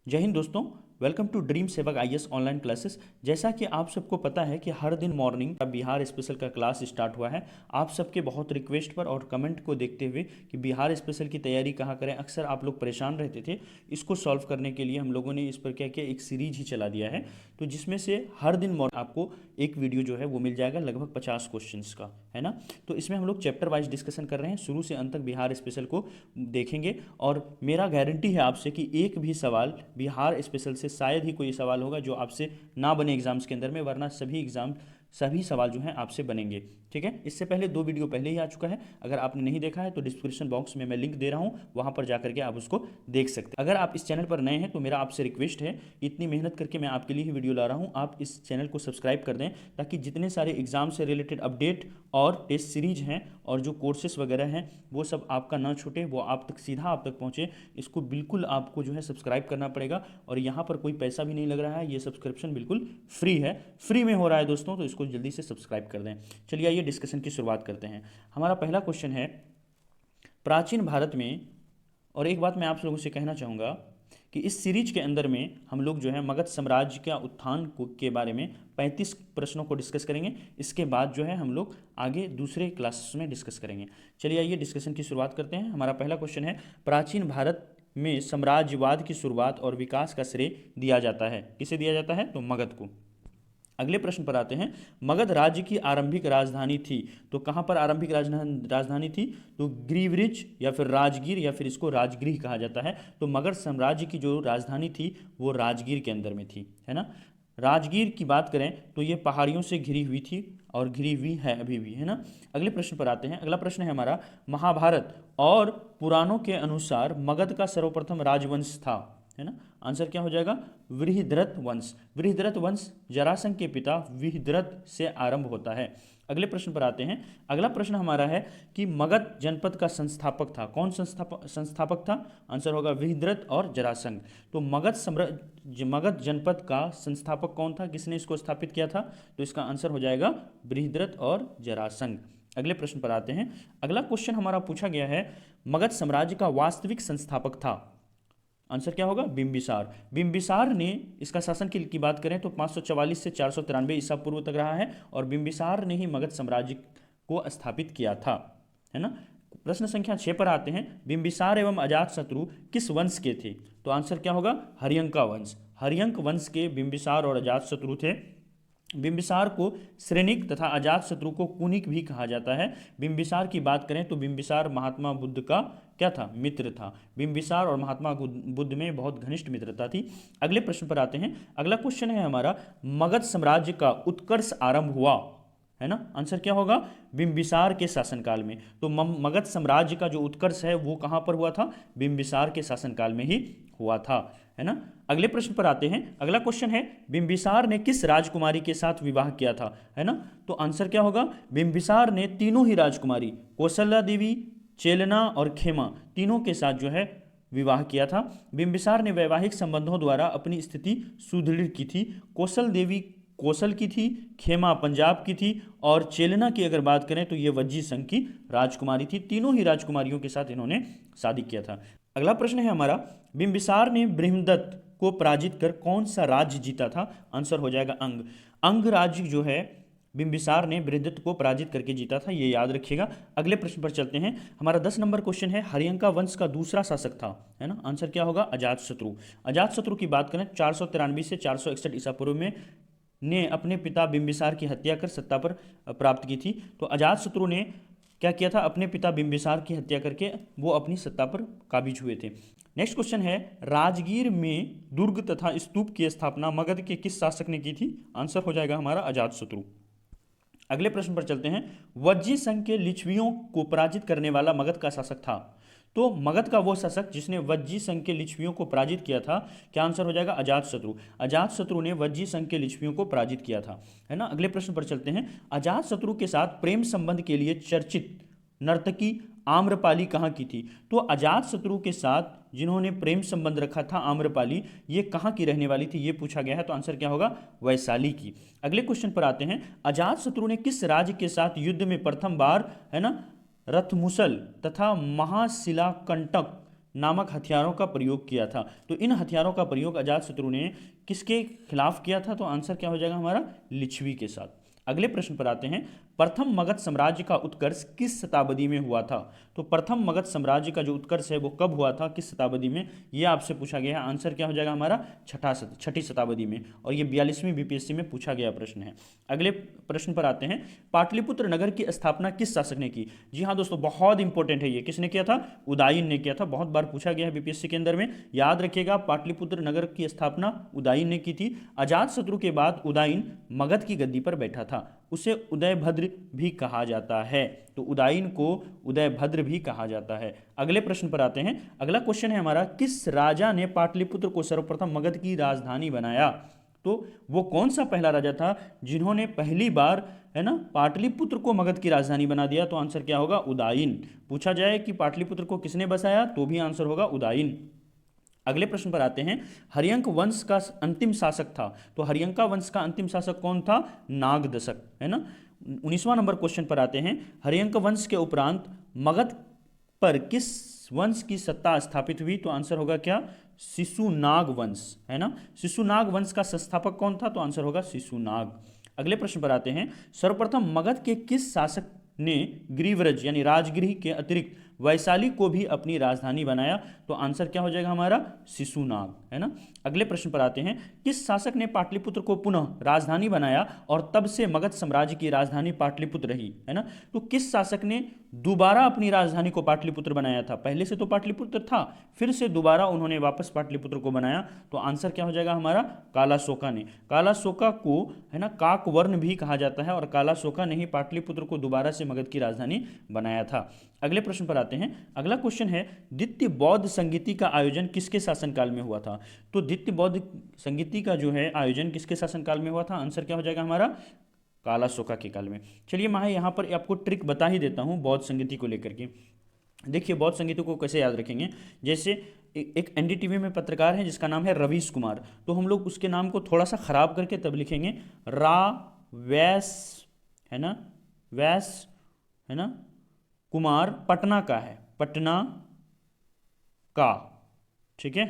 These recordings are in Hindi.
जय हिंद दोस्तों। वेलकम टू ड्रीम सेवक आईएएस ऑनलाइन क्लासेस। जैसा कि आप सबको पता है कि हर दिन मॉर्निंग बिहार स्पेशल का क्लास स्टार्ट हुआ है। आप सबके बहुत रिक्वेस्ट पर और कमेंट को देखते हुए कि बिहार स्पेशल की तैयारी कहाँ करें, अक्सर आप लोग परेशान रहते थे। इसको सॉल्व करने के लिए हम लोगों ने इस पर क्या किया, एक सीरीज ही चला दिया है। तो जिसमें से हर दिन आपको एक वीडियो जो है वो मिल जाएगा, लगभग 50 क्वेश्चंस का, है ना। तो इसमें हम लोग चैप्टर वाइज डिस्कशन कर रहे हैं, शुरू से अंत तक बिहार स्पेशल को देखेंगे। और मेरा गारंटी है आपसे कि एक भी सवाल बिहार स्पेशल से शायद ही कोई सवाल होगा जो आपसे ना बने एग्जाम्स के अंदर में, वरना सभी सवाल जो हैं आपसे बनेंगे। ठीक है, इससे पहले 2 वीडियो पहले ही आ चुका है। अगर आपने नहीं देखा है तो डिस्क्रिप्शन बॉक्स में मैं लिंक दे रहा हूं, वहां पर जाकर के आप उसको देख सकते हैं। अगर आप इस चैनल पर नए हैं तो मेरा आपसे रिक्वेस्ट है, इतनी मेहनत करके मैं आपके लिए ही वीडियो ला रहा हूं, आप इस चैनल को सब्सक्राइब कर दें, ताकि जितने सारे एग्जाम से रिलेटेड अपडेट और टेस्ट सीरीज हैं और जो कोर्सेस वगैरह हैं वो सब आपका ना छूटे, वो आप तक सीधा आप तक पहुंचे। इसको बिल्कुल आपको जो है सब्सक्राइब करना पड़ेगा, और यहाँ पर कोई पैसा भी नहीं लग रहा है, ये सब्सक्रिप्शन बिल्कुल फ्री है, फ्री में हो रहा है दोस्तों। तो इसको जल्दी से सब्सक्राइब कर दें। चलिए आइए डिस्कशन की शुरुआत करते हैं। हमारा पहला क्वेश्चन है, प्राचीन भारत में, और एक बात मैं आप लोगों से कहना चाहूँगा कि इस सीरीज के अंदर में हम लोग जो है मगध साम्राज्य का उत्थान के बारे में 35 प्रश्नों को डिस्कस करेंगे। इसके बाद जो है हम लोग आगे दूसरे क्लासेस में डिस्कस करेंगे। चलिए आइए डिस्कशन की शुरुआत करते हैं। हमारा पहला क्वेश्चन है, प्राचीन भारत में साम्राज्यवाद की शुरुआत और विकास का श्रेय दिया जाता है, किसे दिया जाता है? तो मगध को। अगले प्रश्न पर आते हैं, मगध राज्य की आरंभिक राजधानी थी, तो कहाँ पर आरंभिक राजधानी थी? तो ग्रीवरिज या फिर राजगीर, या फिर इसको राजगृह कहा जाता है। तो मगध साम्राज्य की जो राजधानी थी वो राजगीर के अंदर में थी, है ना। राजगीर की बात करें तो ये पहाड़ियों से घिरी हुई थी और घिरी हुई है अभी भी, है ना। अगले प्रश्न पर आते हैं। अगला प्रश्न है हमारा, महाभारत और पुराणों के अनुसार मगध का सर्वप्रथम राजवंश था, है ना। आंसर क्या हो जाएगा? वृहद्रथ वंश। वृहद्रथ वंश जरासंध के पिता वृहद्रथ से आरंभ होता है। अगले प्रश्न पर आते हैं। अगला प्रश्न हमारा है कि मगध जनपद का संस्थापक था, कौन संस्थापक था? आंसर होगा वृहद्रथ और जरासंध। तो मगध जनपद का संस्थापक कौन था, किसने इसको स्थापित किया था? तो इसका आंसर हो जाएगा वृहद्रथ और जरासंध। अगले प्रश्न पर आते हैं। अगला क्वेश्चन हमारा पूछा गया है, मगध साम्राज्य का वास्तविक संस्थापक था, आंसर क्या होगा? बिंबिसार। बिंबिसार ने, इसका शासन की बात करें तो 544 से 493 ईसा पूर्व तक रहा है, और बिंबिसार ने ही मगध साम्राज्य को स्थापित किया था, है ना। प्रश्न संख्या 6 पर आते हैं, बिंबिसार एवं अजातशत्रु किस वंश के थे? तो आंसर क्या होगा? हर्यंका वंश। हर्यंक वंश के बिंबिसार और अजातशत्रु थे। बिंबिसार को श्रेनिक तथा अजातशत्रु को कुनिक भी कहा जाता है। बिंबिसार की बात करें तो बिंबिसार महात्मा बुद्ध का क्या था? मित्र था। बिंबिसार और महात्मा बुद्ध में बहुत घनिष्ठ मित्रता थी। अगले प्रश्न पर आते हैं। अगला क्वेश्चन है हमारा, मगध साम्राज्य का उत्कर्ष आरंभ हुआ, है ना। आंसर क्या होगा? बिंबिसार के शासनकाल में। तो मगध साम्राज्य का जो उत्कर्ष है वो कहां पर हुआ था? बिंबिसार के शासनकाल में ही हुआ था, है ना। अगले प्रश्न पर आते हैं। अगला क्वेश्चन है, बिंबिसार ने किस राजकुमारी के साथ विवाह किया था, है ना। तो आंसर क्या होगा? बिंबिसार ने तीनों ही राजकुमारी, कौशल्या देवी, चेलना और खेमा, तीनों के साथ जो है विवाह किया था। बिंबिसार ने वैवाहिक संबंधों द्वारा अपनी स्थिति सुदृढ़ की थी। कौशल देवी कौशल की थी, खेमा पंजाब की थी, और चेलना की अगर बात करें तो ये वज्जी संघ की राजकुमारी थी। तीनों ही राजकुमारियों के साथ इन्होंने शादी किया था। अगला प्रश्न है हमारा, बिंबिसार ने बृहदत्त को पराजित कर कौन सा राज्य जीता था? आंसर हो जाएगा अंग। अंग राज्य जो है बिंबिसार ने बृहदत्त को पराजित करके जीता था, ये याद रखिएगा। अगले प्रश्न पर चलते हैं। हमारा 10 नंबर क्वेश्चन है, हर्यंका वंश का दूसरा शासक था, है ना। आंसर क्या होगा? अजातशत्रु। अजातशत्रु की बात करें 493 से 461 ईसा पूर्व में ने अपने पिता बिंबिसार की हत्या कर सत्ता पर प्राप्त की थी। तो अजातशत्रु ने क्या किया था? अपने पिता बिंबिसार की हत्या करके वो अपनी सत्ता पर काबिज हुए थे। नेक्स्ट क्वेश्चन है, राजगीर में दुर्ग तथा स्तूप की स्थापना मगध के किस शासक ने की थी? आंसर हो जाएगा हमारा अजातशत्रु। अगले प्रश्न पर चलते हैं, वज्जी संघ के लिच्छवियों को पराजित करने वाला मगध का शासक था। तो मगध का वो शासक जिसने वज्जी संघ के लिच्छवियों को पराजित किया था, क्या आंसर हो जाएगा? अजातशत्रु। अजातशत्रु ने वज्जी संघ के लिच्छवियों को पराजित किया था, है ना। अगले प्रश्न पर चलते हैं, अजातशत्रु के साथ प्रेम संबंध के लिए चर्चित नर्तकी आम्रपाली कहाँ की थी? तो अजातशत्रु के साथ जिन्होंने प्रेम संबंध रखा था आम्रपाली, ये कहाँ की रहने वाली थी, ये पूछा गया है। तो आंसर क्या होगा? वैशाली की। अगले क्वेश्चन पर आते हैं, अजातशत्रु ने किस राज्य के साथ युद्ध में प्रथम बार, है ना, रथमुसल तथा महाशिलाकंटक नामक हथियारों का प्रयोग किया था। तो इन हथियारों का प्रयोग अजातशत्रु ने किसके खिलाफ किया था? तो आंसर क्या हो जाएगा हमारा? लिच्छवी के साथ। अगले प्रश्न पर आते हैं, प्रथम मगध साम्राज्य का उत्कर्ष किस शताब्दी में हुआ था? तो प्रथम मगध साम्राज्य का जो उत्कर्ष है वो कब हुआ था, किस शताब्दी में, ये आपसे पूछा गया है। आंसर क्या हो जाएगा हमारा? छठी शताब्दी में, और ये 42वीं बीपीएससी में पूछा गया प्रश्न है। अगले प्रश्न पर आते हैं, पाटलिपुत्र नगर की स्थापना किस शासक ने की? जी हाँ दोस्तों, बहुत इंपॉर्टेंट है ये। किसने किया था? उदयन ने किया था। बहुत बार पूछा गया है बीपीएससी के अंदर में, याद रखिएगा। पाटलिपुत्र नगर की स्थापना उदयन ने की थी। अजातशत्रु के बाद उदयन मगध की गद्दी पर बैठा था, उसे उदयभद्र भी कहा जाता है। तो उदयन को उदयभद्र भी कहा जाता है। अगले प्रश्न पर आते हैं। अगला क्वेश्चन है हमारा, किस राजा ने पाटलिपुत्र को सर्वप्रथम मगध की राजधानी बनाया? तो वो कौन सा पहला राजा था जिन्होंने पहली बार, है ना, पाटलिपुत्र को मगध की राजधानी बना दिया? तो आंसर क्या होगा? उदयन। पूछा जाए कि पाटलिपुत्र को किसने बसाया, तो भी आंसर होगा उदयन। अगले प्रश्न पर आते हैं, हर्यंक वंश का अंतिम शासक था। तो हर्यंका वंश का अंतिम शासक कौन था? नागदशक, है ना। 19वां नंबर क्वेश्चन पर आते हैं, हर्यंक वंश के उपरांत मगध पर किस वंश की सत्ता स्थापित हुई? तो आंसर होगा क्या? शिशुनाग वंश, है ना। शिशुनाग वंश का संस्थापक कौन था? तो आंसर होगा शिशुनाग। अगले प्रश्न पर आते हैं, सर्वप्रथम मगध के किस शासक ने गिरिव्रज यानी राजगृह के अतिरिक्त वैशाली को भी अपनी राजधानी बनाया? तो आंसर क्या हो जाएगा हमारा? शिशुनाग, है ना। अगले प्रश्न पर आते हैं, किस शासक ने पाटलिपुत्र को पुनः राजधानी बनाया और तब से मगध साम्राज्य की राजधानी पाटलिपुत्र रही, है ना। तो किस शासक ने दोबारा अपनी राजधानी को पाटलिपुत्र बनाया था? पहले से तो पाटलिपुत्र था, फिर से दोबारा उन्होंने वापस पाटलिपुत्र को बनाया। तो आंसर क्या हो जाएगा हमारा? कालाशोका ने। कालाशोका को, है ना, काकवर्ण भी कहा जाता है, और कालाशोका ने ही पाटलिपुत्र को दोबारा से मगध की राजधानी बनाया था। अगले प्रश्न पर आते हैं। अगला क्वेश्चन है, द्वितीय बौद्ध संगीति का आयोजन किसके शासनकाल में हुआ था? तो द्वितीय बौद्ध संगीति का जो है आयोजन किसके शासनकाल में हुआ था? आंसर क्या हो जाएगा हमारा? कालाशोका के काल में। चलिए मैं यहाँ पर आपको ट्रिक बता ही देता हूँ बौद्ध संगीति को लेकर के। देखिए बौद्ध संगीति को कैसे याद रखेंगे। जैसे एक एनडीटीवी में पत्रकार है जिसका नाम है रवीश कुमार, तो हम लोग उसके नाम को थोड़ा सा खराब करके तब लिखेंगे रा वैस, है ना, वैस, है ना, कुमार पटना का है, पटना का, ठीक है,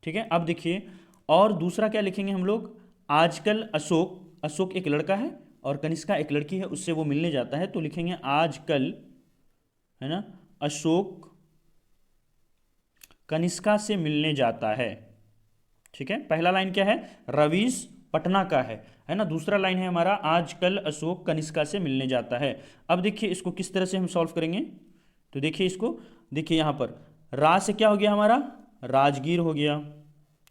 ठीक है। अब देखिए, और दूसरा क्या लिखेंगे हम लोग? आजकल अशोक, अशोक एक लड़का है और कनिष्का एक लड़की है, उससे वो मिलने जाता है, तो लिखेंगे आजकल, है ना, अशोक कनिष्का से मिलने जाता है, ठीक है। पहला लाइन क्या है? रवीश पटना का है ना। दूसरा लाइन है हमारा, आजकल अशोक कनिष्का से मिलने जाता है। अब देखिए इसको किस तरह से हम सॉल्व करेंगे, तो देखिए इसको, देखिए यहां पर रा से क्या हो गया हमारा? राजगीर हो गया,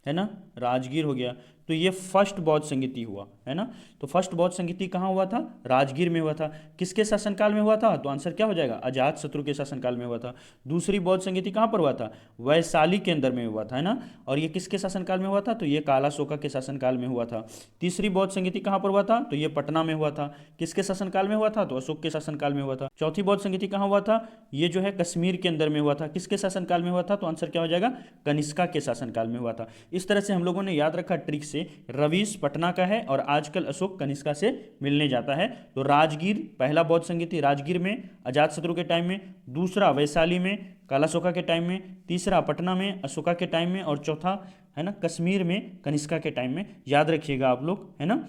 है ना, राजगीर हो गया। तो ये फर्स्ट बौद्ध संगीति हुआ, है ना। तो फर्स्ट बौद्ध संगीति कहाँ हुआ था? राजगीर में हुआ था। किसके शासनकाल में हुआ था? तो आंसर क्या हो जाएगा? अजातशत्रु के शासनकाल में हुआ था। दूसरी बौद्ध संगीति कहाँ पर हुआ था? वैशाली के अंदर में हुआ था, है ना। और ये किसके शासनकाल में हुआ था? तो ये कालाशोका के शासनकाल में हुआ था। तीसरी बौद्ध संगीति कहाँ पर हुआ था? तो ये पटना में हुआ था। किसके शासनकाल में हुआ था? तो अशोक के शासनकाल में हुआ था। चौथी बौद्ध संगीति कहाँ हुआ था? ये जो है कश्मीर के अंदर में हुआ था। किसके शासनकाल में हुआ था? तो आंसर क्या हो जाएगा? कनिष्का के शासनकाल में हुआ था। इस तरह से हम लोगों ने याद रखा ट्रिक से, रवीश पटना का है और आजकल अशोक कनिष्का से मिलने जाता है। तो राजगीर पहला बौद्ध संगीति राजगीर में अजातशत्रु के टाइम में, दूसरा वैशाली में कालाशोका के टाइम में, तीसरा पटना में अशोका के टाइम में, और चौथा, है ना, कश्मीर में कनिष्का के टाइम में। याद रखिएगा आप लोग, है ना।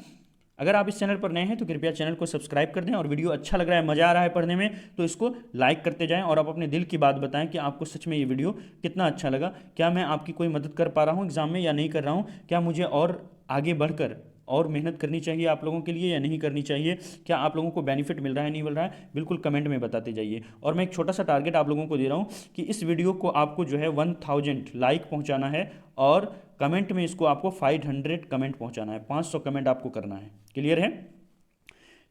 अगर आप इस चैनल पर नए हैं तो कृपया चैनल को सब्सक्राइब कर दें, और वीडियो अच्छा लग रहा है, मज़ा आ रहा है पढ़ने में, तो इसको लाइक करते जाएं, और आप अपने दिल की बात बताएं कि आपको सच में ये वीडियो कितना अच्छा लगा। क्या मैं आपकी कोई मदद कर पा रहा हूँ एग्जाम में या नहीं कर रहा हूँ? क्या मुझे और आगे बढ़कर और मेहनत करनी चाहिए आप लोगों के लिए या नहीं करनी चाहिए? क्या आप लोगों को बेनिफिट मिल रहा है, नहीं मिल रहा है? बिल्कुल कमेंट में बताते जाइए। और मैं एक छोटा सा टारगेट आप लोगों को दे रहा हूँ कि इस वीडियो को आपको जो है 1000 लाइक पहुँचाना है, और कमेंट में इसको आपको 500 कमेंट पहुँचाना है, 500 कमेंट आपको करना है। क्लियर है?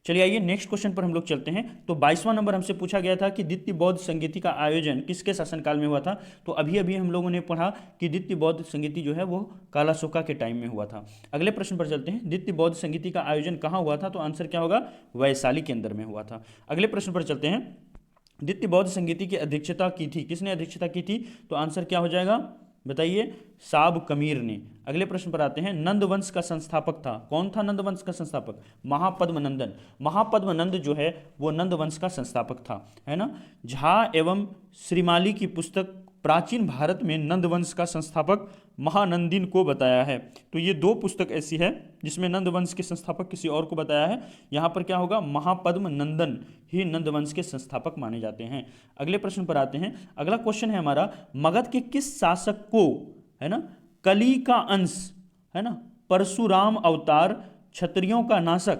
चलिए आइए नेक्स्ट क्वेश्चन पर हम लोग चलते हैं। तो 22वां नंबर हमसे पूछा गया था कि द्वितीय बौद्ध संगीति का आयोजन किसके शासनकाल में हुआ था? तो अभी अभी हम लोगों ने पढ़ा कि द्वितीय बौद्ध संगीति जो है वो कालाशोका के टाइम में हुआ था। अगले प्रश्न पर चलते हैं, द्वितीय बौद्ध संगीति का आयोजन कहाँ हुआ था? तो आंसर क्या होगा? वैशाली के अंदर में हुआ था। अगले प्रश्न पर चलते हैं, द्वितीय बौद्ध संगीति की अध्यक्षता की थी, किसने अध्यक्षता की थी? तो आंसर क्या हो जाएगा, बताइए? साब कमीर ने। अगले प्रश्न पर आते हैं, नंद वंश का संस्थापक था, कौन था नंद वंश का संस्थापक? महापद्मनंदन। महापद्मनंद जो है वो नंद वंश का संस्थापक था, है ना। झा एवं श्रीमाली की पुस्तक प्राचीन भारत में नंद वंश का संस्थापक महानंदिन को बताया है। तो ये दो पुस्तक ऐसी है जिसमें नंद वंश के संस्थापक किसी और को बताया है। यहाँ पर क्या होगा, महापद्म नंदन ही नंद वंश के संस्थापक माने जाते हैं। अगले प्रश्न पर आते हैं। अगला क्वेश्चन है हमारा, मगध के किस शासक को, है ना, कली का अंश, है ना, परशुराम अवतार, क्षत्रियों का नाशक,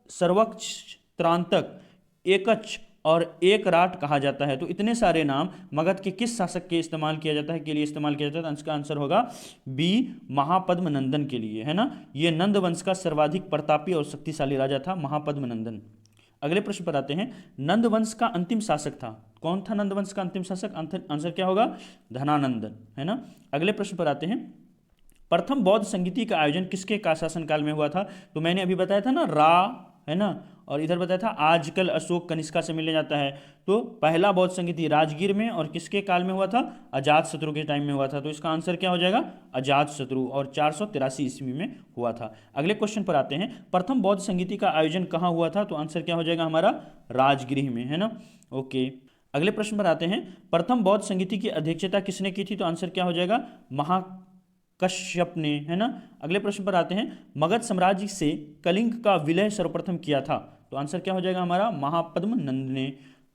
सर्वक्षत्रांतक, एकच्छ और एकराट कहा जाता है? तो इतने सारे नाम मगध के किस शासक के इस्तेमाल किया जाता है, के लिए इस्तेमाल किया जाता है? इसका आंसर होगा बी, महापद्म नंदन के लिए, है ना। ये नंद वंश का सर्वाधिक प्रतापी और शक्तिशाली राजा था महापद्म नंदन। अगले प्रश्न पर आते हैं। नंद वंश का अंतिम शासक था, कौन था नंद वंश का अंतिम शासक? आंसर क्या होगा? धनानंद, है ना। अगले प्रश्न पर आते हैं। प्रथम बौद्ध संगीति का आयोजन किसके का शासनकाल में हुआ था? तो मैंने अभी बताया था ना, रा, है ना, और इधर बताया था आजकल अशोक कनिष्का से मिलने जाता है। तो पहला बौद्ध संगीति राजगीर में, और किसके काल में हुआ था? अजातशत्रु के टाइम में हुआ था। तो इसका आंसर क्या हो जाएगा? अजातशत्रु, और 483 ईस्वी में हुआ था। अगले क्वेश्चन पर आते हैं। प्रथम बौद्ध संगीति का आयोजन कहाँ हुआ था? तो आंसर क्या हो जाएगा हमारा? राजगृह में, है ना। ओके, अगले प्रश्न पर आते हैं। प्रथम बौद्ध संगीति की अध्यक्षता किसने की थी? तो आंसर क्या हो जाएगा? महाकश्यप ने, है ना। अगले प्रश्न पर आते हैं। मगध साम्राज्य से कलिंग का विलय सर्वप्रथम किया था? तो आंसर क्या हो जाएगा हमारा? महापद्म नंद ने,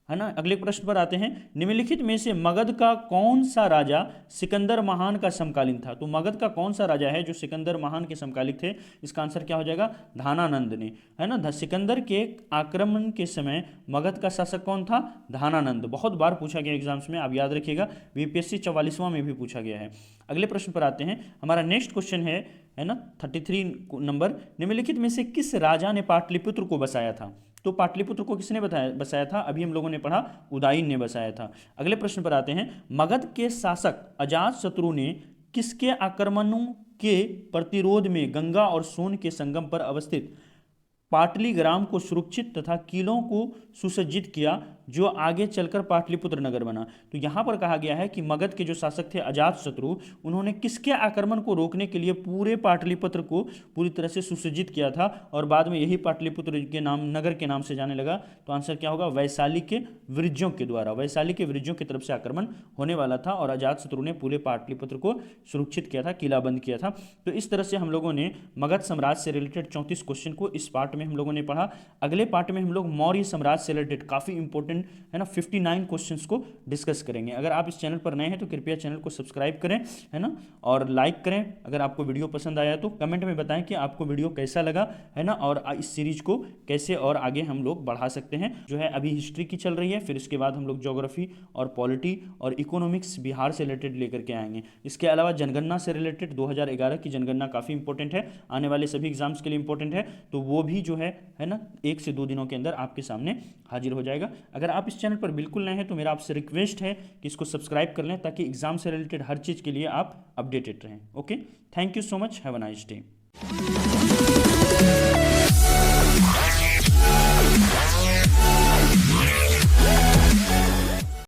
है ना। अगले प्रश्न पर आते हैं। निम्नलिखित में से मगध का कौन सा राजा सिकंदर महान का समकालीन था? तो मगध का कौन सा राजा है जो सिकंदर महान के समकालीन थे? इसका आंसर क्या हो जाएगा? धानानंद ने, है ना। सिकंदर के आक्रमण के समय मगध का शासक कौन था? धानानंद। बहुत बार पूछा गया एग्जाम्स में, आप याद रखिएगा। बीपीएससी 44वां में भी पूछा गया है। अगले प्रश्न पर आते हैं। हमारा नेक्स्ट क्वेश्चन है ना 33 नंबर। निम्नलिखित में से किस राजा ने पाटलिपुत्र को बसाया था? तो पाटलिपुत्र को किसने बसाया था? अभी हम लोगों ने पढ़ा, उदयन ने बसाया था। अगले प्रश्न पर आते हैं। मगध के शासक अजातशत्रु ने किसके आक्रमणों के प्रतिरोध में गंगा और सोन के संगम पर अवस्थित पाटलिग्राम को सुरक्षित तथा किलों को सुसज्जित किया, जो आगे चलकर पाटलिपुत्र नगर बना? तो यहाँ पर कहा गया है कि मगध के जो शासक थे अजातशत्रु, उन्होंने किसके आक्रमण को रोकने के लिए पूरे पाटलिपुत्र को पूरी तरह से सुसज्जित किया था, और बाद में यही पाटलिपुत्र के नाम, नगर के नाम से जाने लगा। तो आंसर क्या होगा? वैशाली के वृज्यों के द्वारा, वैशाली के वृज्यों की तरफ से आक्रमण होने वाला था, और अजातशत्रु ने पूरे पाटलिपुत्र को सुरक्षित किया था, किलाबंद किया था। तो इस तरह से हम लोगों ने मगध साम्राज्य से रिलेटेड 34 क्वेश्चन को इस पार्ट में हम लोगों ने पढ़ा। अगले पार्ट में हम लोग मौर्य साम्राज्य से रिलेटेड काफ़ी इंपॉर्टेंट, है ना, 59 क्वेश्चंस को डिस्कस करेंगे। अगर आप इस चैनल पर नए हैं तो कृपया चैनल को सब्सक्राइब करें, है ना, और लाइक करें। अगर आपको वीडियो पसंद आया तो कमेंट में बताएं कि आपको वीडियो कैसा लगा, है ना, और इस सीरीज को कैसे और आगे हम लोग बढ़ा सकते हैं। जो है अभी हिस्ट्री की चल रही है, फिर इसके बाद हम लोग ज्योग्राफी और पॉलिटी और इकोनॉमिक्स बिहार से रिलेटेड लेकर के आएंगे। इसके अलावा जनगणना से रिलेटेड 2011 की जनगणना काफ़ी इंपॉर्टेंट है, आने वाले सभी एग्जाम्स के लिए इंपॉर्टेंट है। तो वो भी जो है ना 1 से 2 दिनों के अंदर आपके सामने हाजिर हो जाएगा। अगर आप इस चैनल पर बिल्कुल नए हैं तो मेरा आपसे रिक्वेस्ट है कि इसको सब्सक्राइब कर लें, ताकि एग्जाम से रिलेटेड हर चीज़ के लिए आप अपडेटेड रहें। Okay, thank you so much, have a nice day.